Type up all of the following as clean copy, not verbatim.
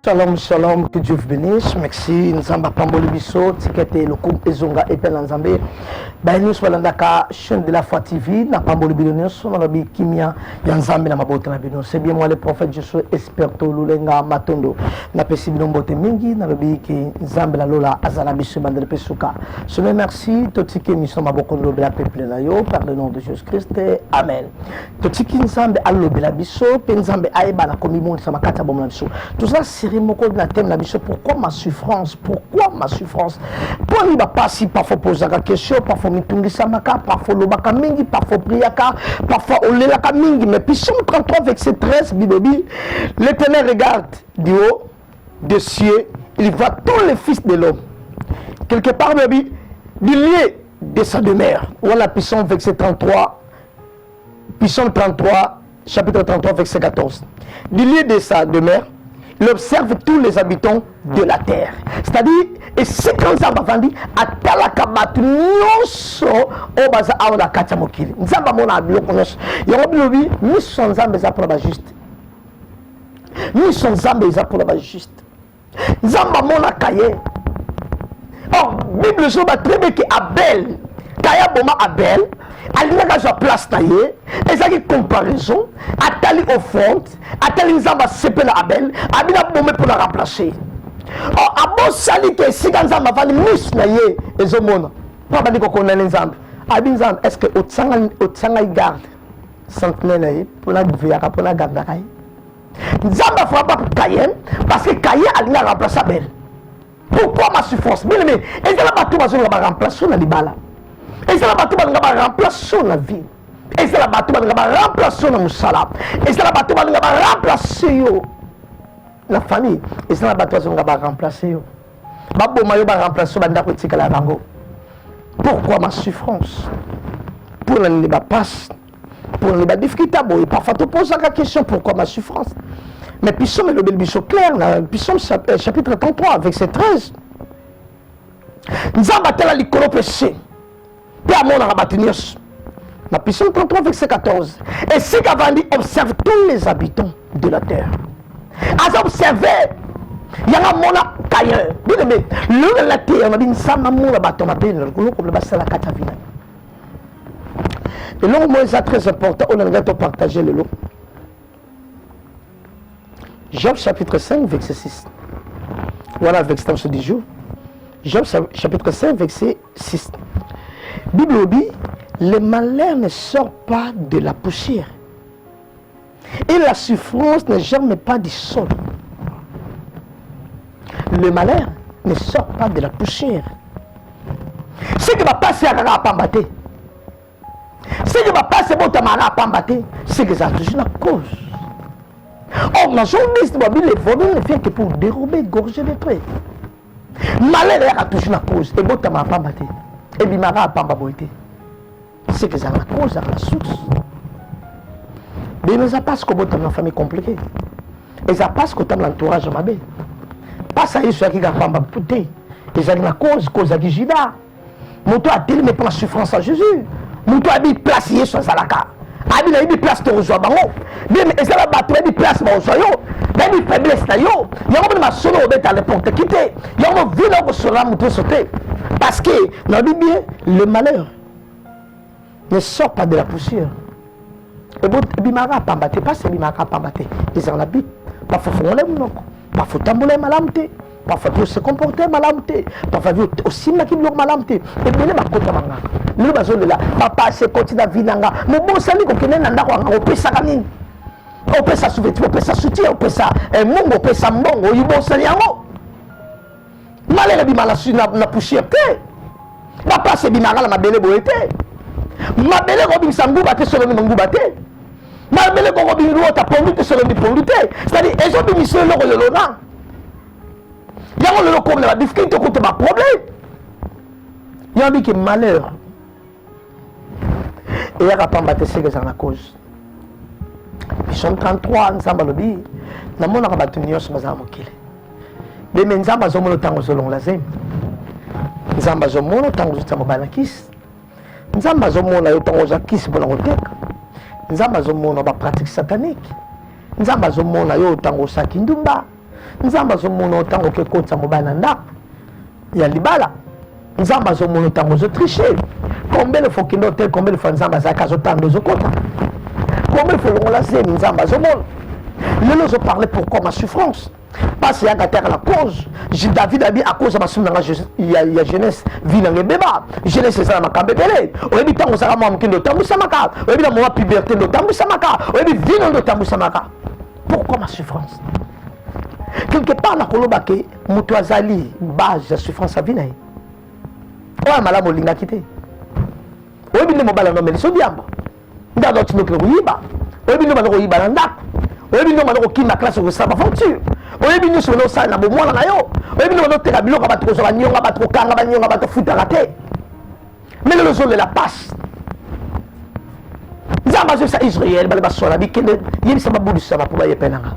Shalom, shalom, que Dieu vous bénisse. Merci. Nous sommes à Pamboli Bisso, Tikete, le couple Ezonga et Penanzambe. Nous sommes à la chaîne de la foi TV, na Pamboli Bisso, nous sommes à la Kimia, Yanzambe, na Mabota na Bino. C'est bien moi le prophète, je suis Esperto, Lulenga, Matondo. Na Pesi Bino Mbote Mingi, na Lobi ki Nzambe la Lola, Azala Bisso, Bandele Pesuka. Je vous remercie, Totike, nous sommes à Bokondo, la peuple na yo, par le nom de Jésus-Christ. Amen. Totike Nzambe, Allo Bela Bisso, Nzambe Aeba, na Komimon, Samakata Bomla Bisso. Tout ça, c'est pourquoi ma souffrance? Pourquoi ma souffrance? Pour ne pas si parfois poser la question, parfois me samaka, parfois le bakamingi, parfois priaka, parfois on le lakamingi. Mais puis Psaume 33 verset 13, Bible, l'Éternel regarde du haut des cieux, il voit tous les fils de l'homme. Quelque part, baby, du lieu de sa demeure. Voilà Psaume verset 33, Psaume 33, chapitre 33 verset 14. Du lieu de sa demeure, il observe tous les habitants de la terre. C'est-à-dire, et c'est quand ça va vendre, à Talakabat, nyonso, au baza à la Kachamokiri. Nous avons mon abio connaissance. Il y a un bilobi, nous sommes zambés pour la juste. Nous sommes zambés pour la juste. Nous avons mon akaye. Oh, Bible sur la très bien que Abel, Kaya Boma Abel, alina sa place taillée, et ça qui comparaison, Atali offrande, Atali Nzamba sepela Abel, Abina Bomé pour la remplacer. Oh, Abo Sali que si Nzamba va le mus naye, et Zomona, pas dit qu'on a Nzamba. Abin Nzamba, est-ce que Otsanga garde centenaire naye, pour la gouverner, pour la garder Kaye? Nzamba fera pas pour Kayen, parce que Kayen alina remplacer Abel. Pourquoi ma souffrance? Mais, est-ce que la bateau va remplacer la Libala? Et c'est la bateau qui va remplacer la vie. Et c'est la bateau qui va remplacer la moussala. Et c'est la bateau qui va remplacer la famille. Et c'est la bateau qui va remplacer. Babo Mayo va remplacer la politique à la rango. Pourquoi ma souffrance? Pour ne pas passer. Pour ne pas difficulté. Et parfois tu poses la question pourquoi ma souffrance? Mais puis Psaume est le bel bichot clair. Psaume chapitre 33 verset 13. Nous avons battu la licolo péché. Puis à mon arabatinios. La Psaume 33 verset 14. Et si Gavandi observe tous les habitants de la terre. À observer, il y a un monde cailleur. Bien aimé, le de la terre, on a dit une sama moula bâton ma peine, le comme le bassin la catavina. Et là, moi, c'est très important, on a envie de partager le lot. Job chapitre 5, verset 6. Voilà, avec ce du jour. Job chapitre 5, verset 6. Bible dit, le malheur ne sort pas de la poussière. Et la souffrance ne germe pas du sol. Le malheur ne sort pas de la poussière. Ce qui va passer à la pambaté. Ce qui va passer à la pambaté, c'est que ça a toujours la cause. Or, la journaliste va dire, les voleurs ne viennent que pour dérober, gorger les traits. Malheur a toujours la cause. Et bon, ma pambaté. Et bimara a pambaboité. C'est que ça a la cause, ça a la source. Mais ça passe comme dans une famille compliquée. Et ça passe comme dans l'entourage de ma belle. Pas ça, il y a qui a pambaboité. Et ça a la cause à qui j'y vais. Mon toit a tellement mais pour la souffrance à Jésus. Mon toit a mis place hier sur Zalaka. Il a mis place pour rejoindre. Mais ça a mis place pour rejoindre. Il a mis faiblesse. Il y a un sonneau au bête à l'époque de quitter. Il y a un vilain au soleil pour sauter. Parce que, on dit bien, le malheur ne sort pas de la poussière. Et bon, bimara pambate, pas c'est bimara pambate. Ils ont l'habitude. Parfois, il faut aller parfois, tambouler malamte. Parfois, il faut se comporter malamte. Parfois, il faut aussi m'acquérir malamte. Et bien, il y a un côté manga. Il y a un là. Papa, c'est côté de vinanga. Mais bon, c'est lui qui est nanda quoi. On peut ça gamine. On peut ça sous-vêtement, on peut ça soutien, on peut ça mongo, on peut ça mongo. Il bon c'est yango. Malheur bimala sur la poussière. Papa, c'est bimara la belle boété. Ma belle robin sangou batte sur le mangou batte. Ma belle robin l'autre pondu sur le pondu. C'est-à-dire, ils ont mis sur le lona. Il y a un comme la difficulté contre ma problème. Il y a un qui est malheur. Et il y a un pambaté, c'est que c'est la cause. Psaume 33, nous avons dit, nous avons battu nous avons killé. Mais nous avons dit, nous avons dit, nous avons dit, nous avons dit, nous avons dit, nous avons dit, nous avons dit, nous avons pratique satanique. Nous avons dit, nous avons dit, nzamba zo mono tango ke kota mobana nda ya libala nzamba zo mono tango zo tricher combien de fois qu'il note combien de fois nzamba za ka zo tango zo kota combien de fois longola c'est nzamba zo mono lelo zo parler pourquoi ma souffrance parce qu'il y a terre la cause David a dit à cause de ma souffrance il y a jeunesse vie dans le débat jeunesse c'est ça ma kambebele on dit tango ça moi mkindo tango samaka on dit moi puberté no tango samaka on dit vie dans tango samaka pourquoi ma souffrance quelque part na koloba ke mutu azali base ya souffrance a vie na ye oya malamu olinga kite oyebi nde mobala no meliso biamba nda do tino ke kuyiba oyebi nde maloko yiba na ndako oyebi nde maloko kima classe ko saba aventure oyebi nde so no sa na bomwana na yo oyebi nde teka biloko bato ko so banyonga bato ko kanga banyonga bato futa raté mais le zone la passe nzamba zo sa Israël bale basola bikende yebi sa babudu sa ba pour yepenanga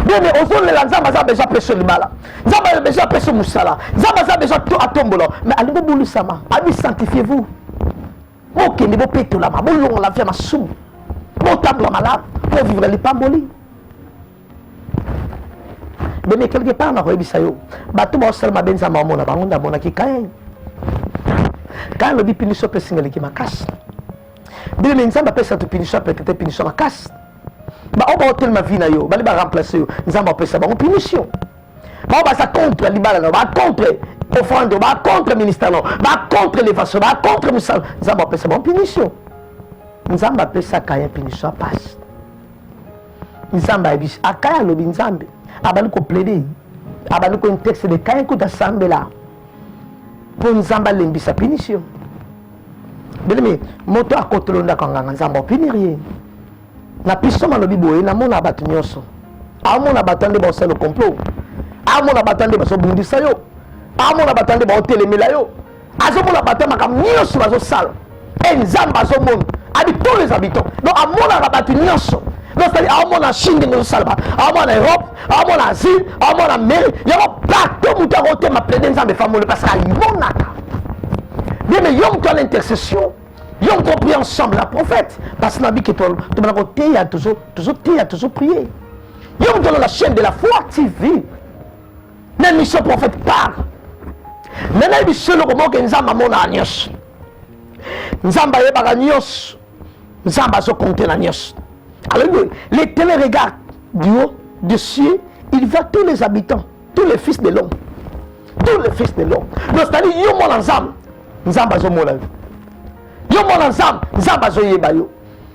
mais au fond les nzamba za besoin pression libala nzamba besoin pression musala nzamba za besoin to atombolo mais alingo bulu sama abi sanctifiez-vous ok ni bo peto la ma bolongo la vie ma sou bo tabla malade pour vivre les pamboli mais quelque part na koyebisa yo bato ba osala benza mamona bangonda bona ki kayen quand le bipiniso pesinga liki makasi bien mais nzamba pesa to piniso peut-être piniso makasi ba oba hotel ma vie na yo bali ba remplacer yo nzamba pesa ba punition ba ba ça contre libala no ba contre offrande ba contre ministère no ba contre les façons ba contre musal nzamba pesa ba punition nzamba pesa kaya punition passe nzamba bis akaya lobi nzambe abali ko plaider abali ko texte de kaya ko d'assemblée là pour nzamba lembisa punition bien mais moto a contrôler ndakanga nzamba punir na piso malobi boye na mona bato nyonso amona batande ba osala complot amona batande ba so bundisa yo amona batande ba otelemela yo azomona batama kam nyonso bazo sala nzamba zo mona abi tous les habitants donc amona bato nyonso donc c'est amona Chine ngo sala amona Europe amona Asie amona Amérique ya partout muta rote ma plaider nzambe famole parce que monaka bien mais yom to l'intercession ils ont compris ensemble la prophète parce que Nabi qui a toujours prié. Ils ont donné la chaîne de la foi TV. Même mission prophète parle. Maintenant il dit le moment que Nzamba mona agnos. Nzamba yeba agnos. Nzamba so compter agnos. Alors l'Éternel regarde du haut, du ciel, il voit tous les habitants, tous les fils de l'homme. Tous les fils de l'homme. Donc c'est-à-dire yo mona Nzamba. Nzamba so mona. Yo mon ensemble, nzamba zo yeba yo.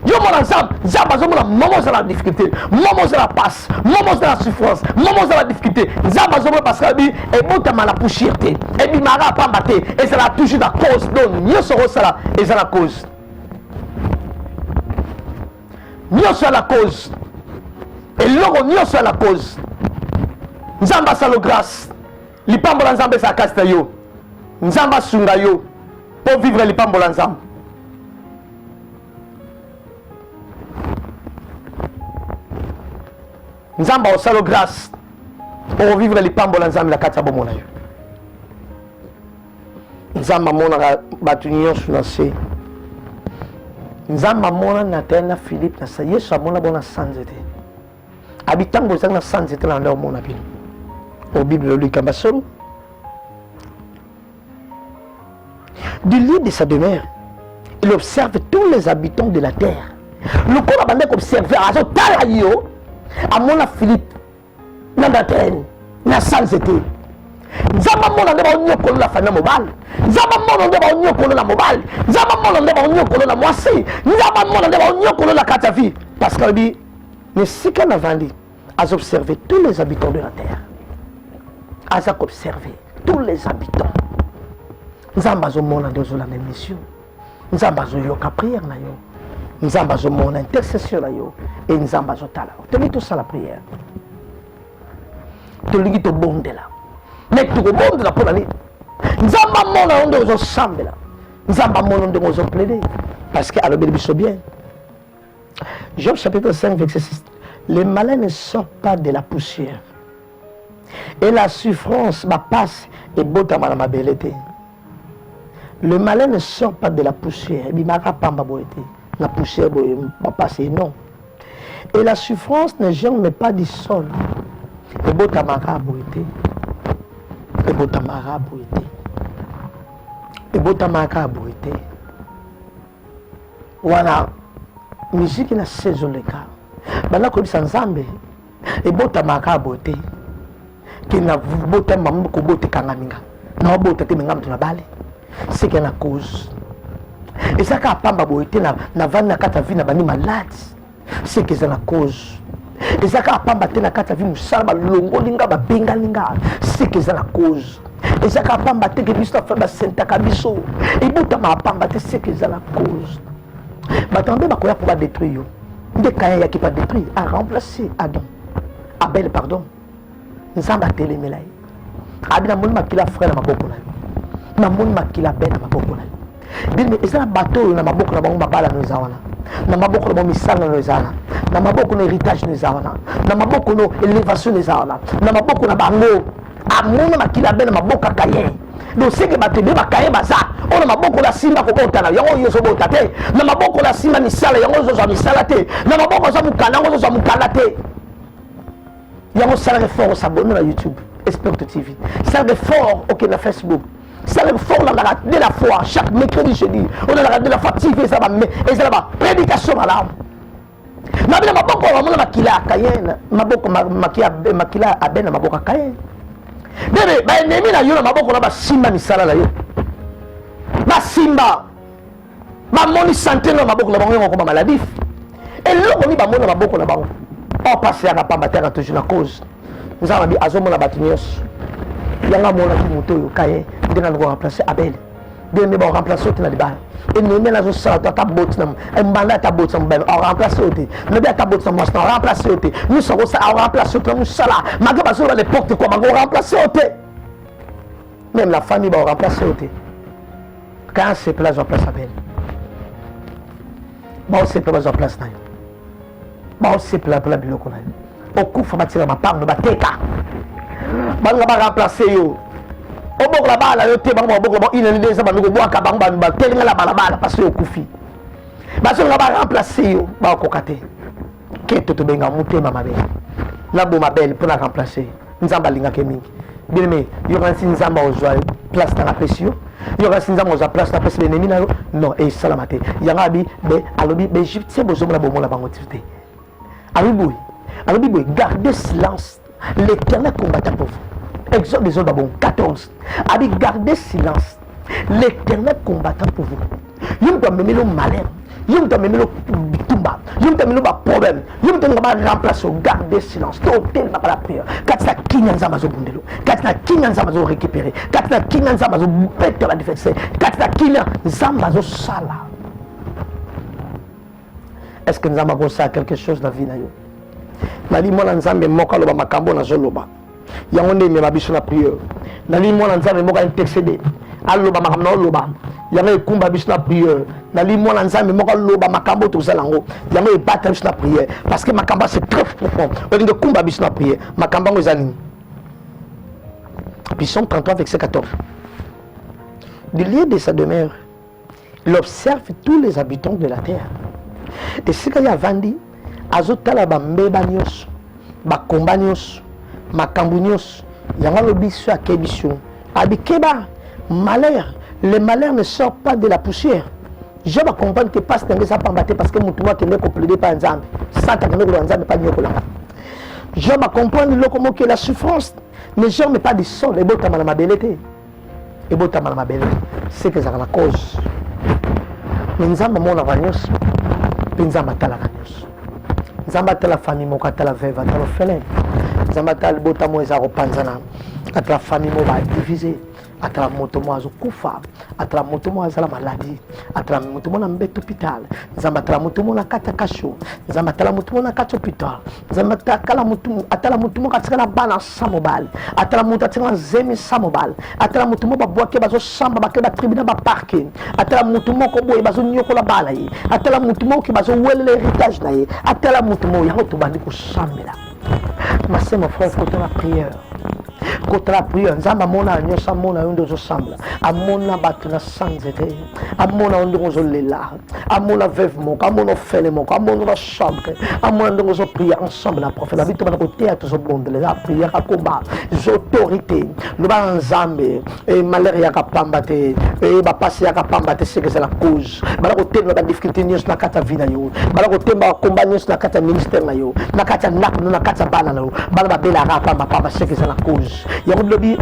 Yo mon ensemble, nzamba zo mona moment de la difficulté, moment de la passe, moment de la souffrance, moment de la difficulté. Nzamba zo parce que bi e bota mala pouchirté. Et bi mara pambate et ça la toujours la cause donc nyo soro sala et ça la cause. Nyo sala la cause. Et logo nyo sala la cause. Nzamba salo grâce. Li pambola nzambe sa kasta yo. Nzamba sunga yo pour vivre li pambola nzambe. Nzamba osalo grâce pour vivre les pambola nzambe la kati ya bomona yo nzamba mona batu nyonso na se nzamba mona na tena Philippe na sa yesu amona bona sanzete abitango zanga sanzete na ndo mona bino au bible lui kambasolo du lit de sa demeure il observe tous les habitants de la terre le corps a bandé observer azo tala yo amona Philippe na datene na sanzete nzamba mona nde ba nyokolo la famille mobile nzamba mona nde ba nyokolo la mobile nzamba mona nde ba nyokolo la mwasi nzamba mona nde ba nyokolo la katavi parce que dit ne sika na vandi as observé tous les habitants de la terre as observé tous les habitants nzamba zo mona nde zo la même mission nzamba zo yoka prière na yo nzamba zo mona intercession na yo et nzamba zo tala teli tout ça la prière teli to bondela mais tu bondela pour aller nzamba mona onde zo sambela nzamba mona onde zo plaider parce que alors biso bien Job chapitre 5 verset 6 les malins ne sortent pas de la poussière et la souffrance passe et botama ma belete le malin ne sort pas de la poussière bimaka pamba boete la poussière va passer, non. Et la souffrance ne germe pas du sol. Et bota maraboui te. Et bota maraboui te. Et bota maraboui te. Wana musique na saison le cas. Bana ko bisa nzambe. Et bota maraboui te. Qui na bota mamu ko bota kangaminga. Na bota te minga mtu na bale. C'est qu'il y a une cause. Et ça quand pamba boité na vana na kata vie na bani malade. C'est qu'il y a une cause. Et ça quand pamba te na kata vie musala ba longo linga ba benga linga. C'est qu'il y a une cause. Et ça quand pamba te que biso fa ba senta kabiso. Et bota ma pamba te c'est qu'il y a une cause. Ba tambe ba koya pour ba détruire yo. Nde kaya ya ki pa détruire a remplacer Adam. Abel pardon. Nzamba telemela. Abina mon makila frère na maboko na. Na mon makila ben na maboko na. Bien mais ezala bateau na maboko na bango mabala no ezawana. Na maboko na bango misala no ezawana. Na maboko na héritage no ezawana. Na maboko no élévation no ezawana. Na maboko na bango amona makila ben na maboko kaye. Donc c'est que batebe bakaye baza. On na maboko la simba ko bota na yango yoso bota te. Na maboko la simba misala yango zo misala te. Na maboko za mukana yango zo mukana te. Yango sala fort s'abonner na YouTube. Expert TV. Sala fort OK na Facebook. Ça le fort dans la de la foi chaque mercredi jeudi on a la de la foi TV ça va et ça va prédication malade na bila maboko wa mona makila kayena maboko makila abena maboko kayena bebe ba ennemi na yo na maboko na ba simba misala la yo ba simba ba moni santé na maboko na bango ko ba maladif et loko ni ba mona maboko na bango on passer à pas battre toujours la cause nous avons dit azomona batinios yanga mona ki moto yo kaye ndena ngo remplacer Abel ndena ba remplacer ote na libala et nene na zo sala ta bot na mbanda ta bot na ben on remplacer ote ne ba ta bot na moi on remplacer ote nous so ça on remplacer ote nous sala maga ba zo les portes quoi maga remplacer ote même la famille ba remplacer ote quand c'est place en place Abel ba c'est place en place na ba c'est place pour la biloko na okufa batira mapanga bateka banga ba remplacer yo oboko la bala yo te bango oboko ba ina ndeza bango boaka bango ba telinga la bala parce que okufi baso nga ba remplacer yo ba kokate keto to benga mutema mabe na bo mabel pour la remplacer nzamba linga ke mingi bien mais yo kan si nzamba ozwa place na pesio yo kan si nzamba ozwa place na pesio ennemi na yo non et salamate yanga bi be alobi be egyptien bozo na bomo la bango tifte alobi boy gardez silence. L'Éternel combattra pour vous. Exode des autres 14. A dit gardez silence. L'Éternel combattra pour vous. Vous doit mener le malheur. Vous doit mener le bitumba. Vous doit mener le problème. Vous doit remplacer. Gardez silence. Totel n'a pas la prière. Quand la kinyanza mazo bundelo. Quand la kinyanza mazo récupérer. Quand la kinyanza mazo péter la défense. Quand la kinyanza mazo sala. Est-ce que nous avons ça quelque chose dans la vie? Nali mwana nzambe moka loba makambo na zoloba yango nde me mabiso na prière nali mwana nzambe moka intercéder aloba makambo na loba yango ekumba biso na prière nali mwana nzambe moka loba makambo to zalango yango ebata biso na prière parce que makambo c'est très profond olinga kumba biso na prière makambo ngo ezali Psaume 33 verset 14 du lieu de sa demeure il observe tous les habitants de la terre et ce qu'il y a vandi azotala bambeba nyos bakomba nyos makambu nyos yango lobi so akebisio abikeba malheur le malheur ne sort pas de la poussière je vais comprendre que passe dans ça pambaté parce que mutu moi qui me compléter par nzambe ça ta que nzambe pas nyokola je vais comprendre lokomo que la souffrance ne germe pas du sol et botama na mabelete et botama na mabelete c'est que ça la cause mais nzambe mona vanyos nzambe tala vanyos nzamba la famille moka la veuve la orphelin nzamba le botamo ezaro panzana la famille mo ba diviser atala moto mo azo kufa atala moto mo azala maladie atala moto mo na mbeto hôpital nzamba atala moto mo na kata kasho nzamba atala moto mo na kata hôpital nzamba atala moto mo katika na bana samobal atala moto atika zemi samobal atala moto mo ba boake bazo samba ba ke ba tribunal ba parking atala moto mo ko boye bazo nyokola bala yi atala moto mo ki bazo wele héritage na yi atala moto mo yango to bandi ko sambela ma sœur mon frère faut la prière côté la prière nzambe amona nyonso amona yo ndozo sambla amona bato na sanzete amona ndongo zo lela amona veuve moko amona fele moko amona ba chambre amona ndongo zo prier ensemble la prophète la vie to ba ko théâtre zo bonde la prière à combat autorité nous ba nzambe et malheur ya kapamba te et ba passer ya kapamba te c'est que c'est la cause ba ko temba ba difficulté nyonso na kata vida yo ba ko temba combat nyonso na kata ministère na yo na kata nak na kata bana na yo ba ba bela rapamba papa c'est que c'est la cause ya ko lobi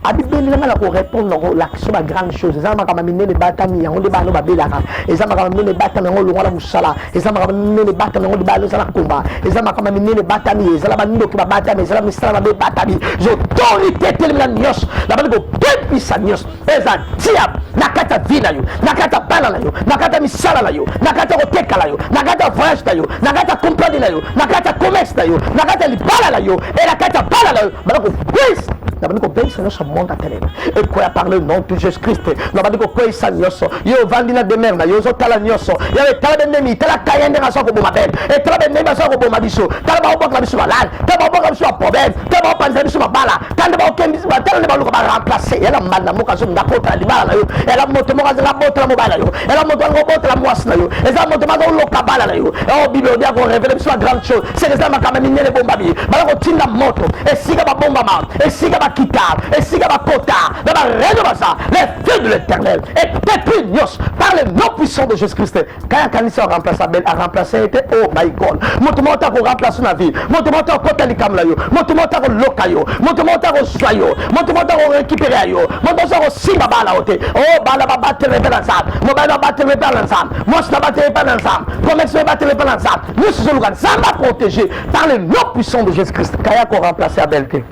abibeli na ko répondre l'action ba grande chose ça ma kama minene batami ya ngoli ba no ba bela ka eza ma kama minene batami ngolo ngala musala eza ma kama minene batami ngoli ba lo sala komba eza ma kama minene batami eza la ba ndo ki ba batami eza la misala ba batami autorité tellement nyos la ba ko depuis sa nyos eza diable nakata vina yo nakata bala na yo nakata misala na yo nakata koteka na yo nakata voyage na yo nakata compagnie na yo nakata commerce na yo nakata libala na yo et nakata bala na yo ba ko please na ba ko bensa no monde atene et quoi parler nom de Jésus Christ na ba ko kwesa nyoso yo vandi na demer na yo zo tala nyoso ya tala benemi tala kayende na soko boma ben et tala benemi soko boma biso tala ba obok la biso malade tala ba obok la biso problème tala ba panza biso mabala tala ba okembi ba tala ba luka ba remplacer ya la manda moka zo ndakota libala na yo ya la moto moka za bota la mobala yo ya la moto ngo bota la mwasi na yo ya la moto ma zo loka bala na yo oh bible dia ko révéler biso grande chose c'est que ça ma kama minene bomba bi ba ko tinda moto et siga ba bomba ma et siga ba kita et siga ba kota ba réno ça les feux de l'éternel et détruit Nios par le nom puissant de Jésus-Christ quand Kanisa a remplacé Abel a remplacé était oh my God moto monta ko remplacer na vie moto monta ko tali kamla yo moto monta ko lokayo moto monta ko soyo moto monta ko récupérer yo moto monta ko simba bala ote oh bala ba battre le balance mo bala battre le balance moi je battre le balance comment se battre le balance nous sommes le ça va protéger par le nom puissant de Jésus-Christ kaya ko remplacer Abel te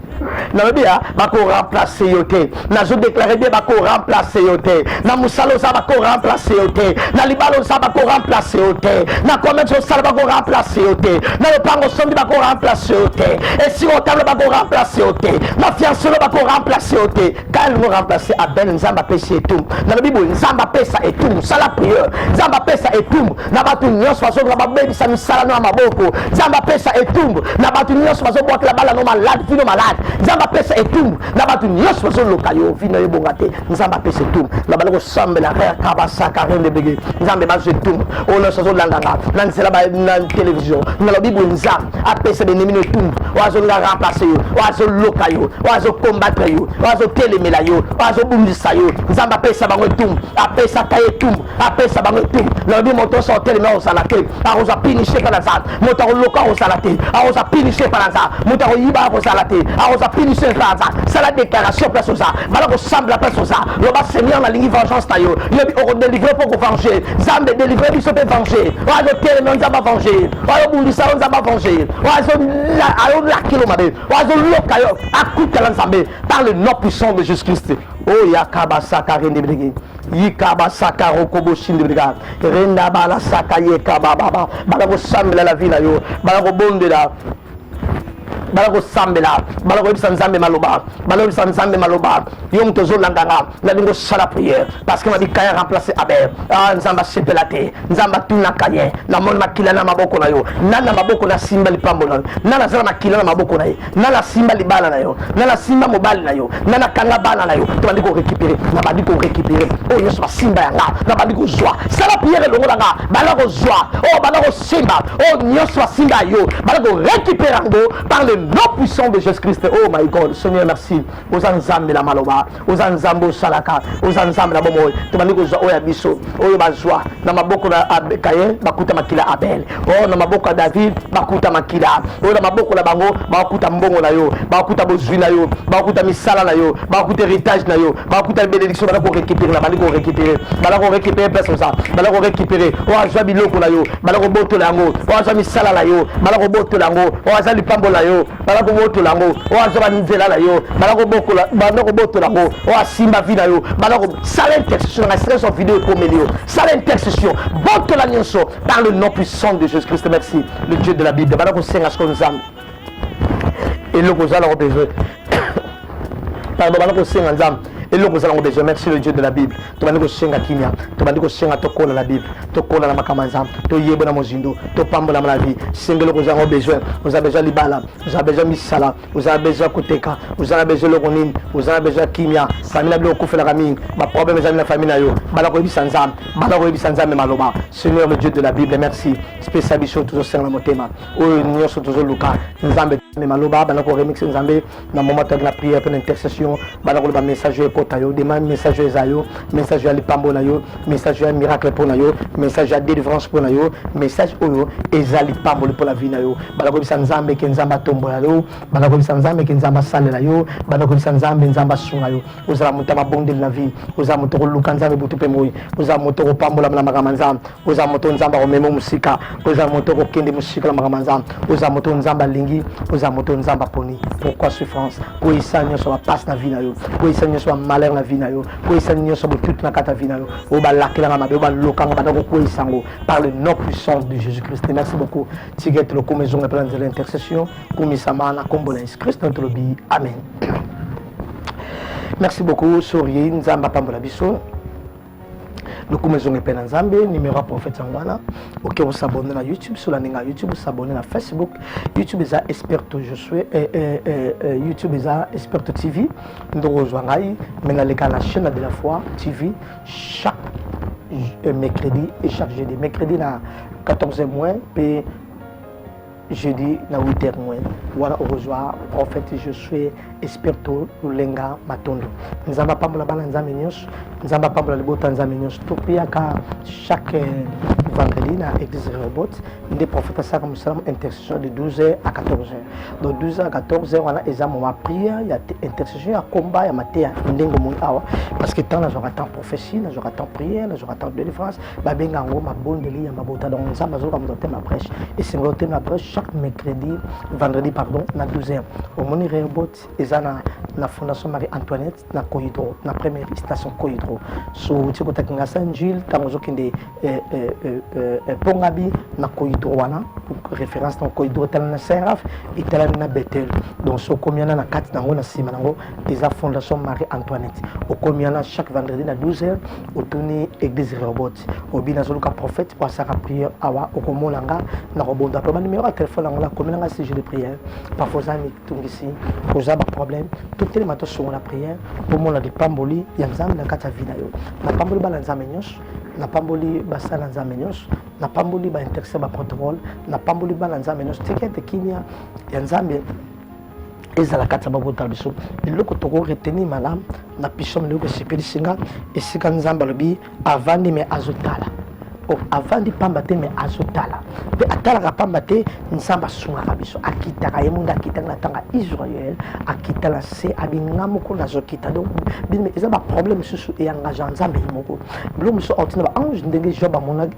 na bia ba ko remplacer yo te na zo déclarer bien ba ko remplacer yo te na musalo sa ba ko remplacer yo te na libalo sa ba ko remplacer yo te na commerce sa ba ko remplacer yo te na le pango sondi ba ko remplacer yo te et si on table ba ko remplacer yo te na fiancé ba ko remplacer yo te quand nous remplacer Abel nzamba pesa etum na la bible nzamba pesa etum sala prière nzamba pesa etum na batu nyonso faso na ba bebi sa misala no maboko nzamba pesa etum na batu nyonso faso boite la bala no malade fino malade nzamba pesa etum na batu nyonso faso lokayo fino yo bongate nzamba pesa etum na bala ko sambe la rare kabasa karende bege nzamba ba etum ona faso landanga na nzela ba na télévision na la bible nzamba apesa benimino etum wazo nga remplacer yo wazo lokayo wazo combattre yo wazo telemela yo wazo bundisa yo nzamba pesa bango etum apesa kaye etum apesa bango etum na bible moto so telemela o salate aroza pinishe para ça moto loka o salate aroza pinishe para ça moto yiba o salate aroza pinishe para ça c'est la déclaration place ça bala ko semble la place ça le bas seigneur na lingi vengeance ta yo yebi o délivrer pour ko venger zambe délivrer biso pe venger wazo telemela nzamba venger wazo bundisa nzamba venger wazo la ayo la kilo mabe wazo loka yo akuta la nzambe par le nom puissant de Jésus-Christ. Oh yakaba sakarende brigi yikaba sakaro kobo shinde briga renda bala sakaye kaba baba bala ko sambela la vie na yo bala ko bondela bala ko sambela bala ko bisa nzambe maloba bala ko bisa nzambe maloba yo mto zo landanga na dingo sala prière parce que ma di kaya remplacer Abel nzamba sepelate nzamba tuna kanye na mon makila na maboko na yo nana maboko na simba lipambo na nana zala makila na maboko na ye nana simba libala na yo nana simba mobali na yo nana kanga bana na yo to bandi ko récupérer na bandi ko récupérer oh yo sa simba yanga na bandi ko zwa sala prière longo nga bala ko zwa oh bala ko simba oh nyoso simba yo bala ko récupérer ngo par le nom puissant de Jésus-Christ. Oh my God, Seigneur, merci. Aux ensemble la maloba, aux ensemble salaka, aux ensemble la bomoy. Tu m'as dit que oya biso, oya bazwa. Na maboko na Kaye, bakuta makila Abel. Oh na maboko David, bakuta makila. Oh na maboko la bango, bakuta mbongo na yo, bakuta bozwi na yo, bakuta misala na yo, bakuta héritage na yo, bakuta bénédiction na ko récupérer la bali ko récupérer. Bala ko récupérer personne ça. Bala ko récupérer. Oh azwa biloko na yo, bala ko boto la ngo. Oh azwa misala la yo, bala ko boto la ngo. Oh azwa lipambo la yo. Balako boto lango o azoba nzela la yo balako bokola balako boto lango o asimba vida yo balako sala intercession na stress of vidéo pour melio sala intercession boto la nyonso par le nom puissant de Jésus-Christ. Merci le Dieu de la Bible balako senga ce qu'on zam et le kozala ko besoin pardon balako senga nzam Et là, nous allons besoin. Merci le Dieu de la Bible. Tu vas nous senga kimia. Tu vas nous senga toko la Bible. Toko la makamanzam. Tu yebo na mozindo. Tu pambo na la vie. Senga le nous avons besoin. Vous avez besoin libala. Vous avez besoin misala. Vous avez besoin koteka. Vous avez besoin le ronin. Vous avez besoin kimia. Famille la bloco fait la gamine. Ma problème est la famille na yo. Balakobi sanzam. Balakobi sanzam et maloba. Seigneur le Dieu de la Bible, merci. Spécial bichot toujours sur la motema. Oh, nous sommes toujours Lucas. Nzambe mais maloba. Balako remix Nzambe. Dans le moment de la prière pour l'intercession. Balako le message est potayo. Demain message est zayo. Message à l'ipambo na yo. Message à miracle pour na yo. Message à délivrance pour na yo. Message oyo. Ezali pambo pour la vie na yo. Balako bisa Nzambe ke Nzamba tombo na yo. Balako bisa Nzambe ke Nzamba sale na yo. Balako bisa Nzambe Nzamba sunga yo. Ozala mutama bonde na vie. Ozala mutoko Luka Nzambe butu pe moi. Ozala mutoko pambo la makamanzam. Ozala mutoko Nzamba romemo musika. Ozala mutoko kende musika la makamanzam. Ozala mutoko Nzamba lingi. Ozala mutoko Nzamba poni. Pourquoi souffrance? Pour isanyo sur la passe na vie na yo. Pour isanyo sur malheur na vie na yo. Pour isanyo sur toute na kata vie na yo. Oba lakela na mabe oba lokanga badako ko isango par le nom puissant de Jésus-Christ. Merci beaucoup. Tiget le commaison et plan de l'intercession. Kumisama na kombo na Christ notre lobby. Amen. Merci beaucoup. Souriez Nzamba pambola biso. Le commaison et plan Nzambe numéro prophète Sangwana. OK, vous s'abonnez à YouTube sur la ligne YouTube, vous s'abonnez à Facebook. YouTube est à Esperto je suis YouTube est à Esperto TV. Nous rejoignons maintenant la chaîne de la foi TV chaque mercredi et chaque jeudi. Mercredi na 14h moins puis jeudi na 8h moins. Voilà au rejoint prophète je suis Esperto Lulenga Matondo. Nzamba pambola bana Nzambe nyos, Nzamba pambola libota Nzambe nyos. Topia ka chaque vendredi na église Robot, des prophètes ça comme ça intercession de 12h à 14h. Donc 12h à 14h on a examen ma prière, il y a intercession, il y a combat, il y a matéa ndengo mon awa parce que tant là j'aurai tant prophétie, là j'aurai tant prière, là j'aurai tant délivrance, ba benga ngo ma bonne deli ma bota donc Nzamba zo comme ma prêche et c'est ngote ma prêche chaque mercredi, vendredi pardon, na 12h. Au moni Robot na fondation Marie-Antoinette na Kohidro na première station Kohidro so tiko takinga Saint Gilles tangozo kinde pongabi na Kohidro wana référence dans Kohidro tel na Saint-Raph et tel na Bethel donc so combien na kati nango na sima nango eza fondation Marie-Antoinette au combien chaque vendredi na 12h au tourner église Robot au bina zoluka prophète pour sa prière awa au komolanga na robonda pa numéro de téléphone la combien na sujet de prière parfois ça mi tungisi koza problème tout les matins sur la prière pour moi la de pamboli ya Nzambe na kata vida yo na pamboli ba Nzambe nyos na pamboli ba sala Nzambe nyos na pamboli ba intercession ba protocole na pamboli ba Nzambe nyos tikete kinya ya Nzambe ezala kata ba bota biso biloko toko retenir malam na pishom loko sepeli singa esika Nzambe lobi avandi me azotala avant de pambate mais azotala pe atala pambate Nzamba sunga biso akitaka yemunda akitaka tanga Israël akitala se abinga moko nazokita donc bime eza ba problème susu et engagement Nzambe moko blum so otina ba ange ndenge Job amona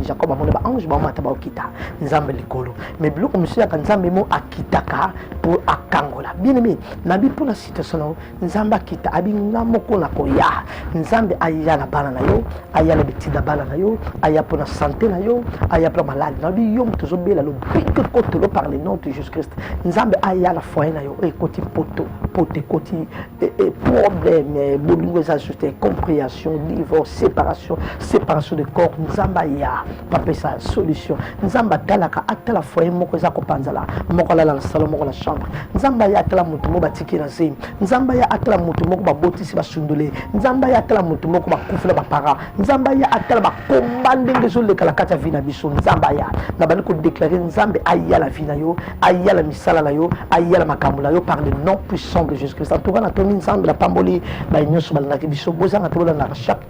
Jacob amona ba ange ba mata ba okita Nzambe likolo mais blum monsieur ya Nzambe mo akitaka pour akangola bien aimé na bi pour la situation Nzambe akita abinga moko na koya Nzambe ayala bana na yo ayala bitida bana na yo aya pour la santé na yo aya pour malade na bi yom toujours bela lo bike koto lo par le nom de Jésus Christ Nzambe aya la foi na yo e koti pote koti problème bolingo za juste compréhension divorce séparation de corps Nzambe aya papa sa solution Nzambe talaka atala foi moko za kopanzala moko la salon moko la chambre Nzambe aya atala mutu mo batiki na zemi Nzambe aya atala mutu moko ba botisi ba sundole Nzambe aya atala mutu moko ba kufula ba para Nzambe aya atala ba bandenge zo lekala kata vina biso Nzamba ya na bani ko déclarer Nzambe aya la vina yo aya la misala la yo aya la makambo la yo par le nom puissant de Jésus Christ en tout cas na tomi Nzambe la pamboli ba nyoso balana ke biso boza na tola na chaque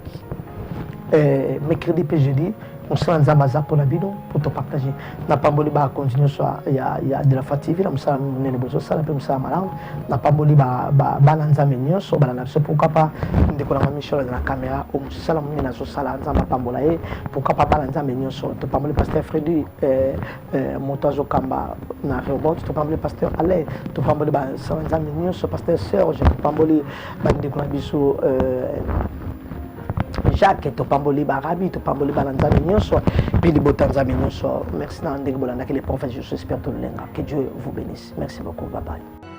mercredi et jeudi on se lance à pour la vidéo pour te partager n'a pas voulu continuer soit il y a de la fatigue là ça ne le besoin ça peut ça malin n'a pas voulu balancer menio so balancer pourquoi pas décoller ma mission dans la caméra ou ça la mina so ça là nzamba pambola et pourquoi pas balancer menio so te pas voulu pasteur Freddy montage au kamba na robot te pas voulu pasteur Alain te pas voulu balancer menio so pasteur Serge te pas voulu décoller biso Jacques to pamboli barabi to pamboli balanza nyonso puis les botanza nyonso merci na ndenge bolanda que les prophètes je suis espère tout le lenga que Dieu vous bénisse merci beaucoup bye bye.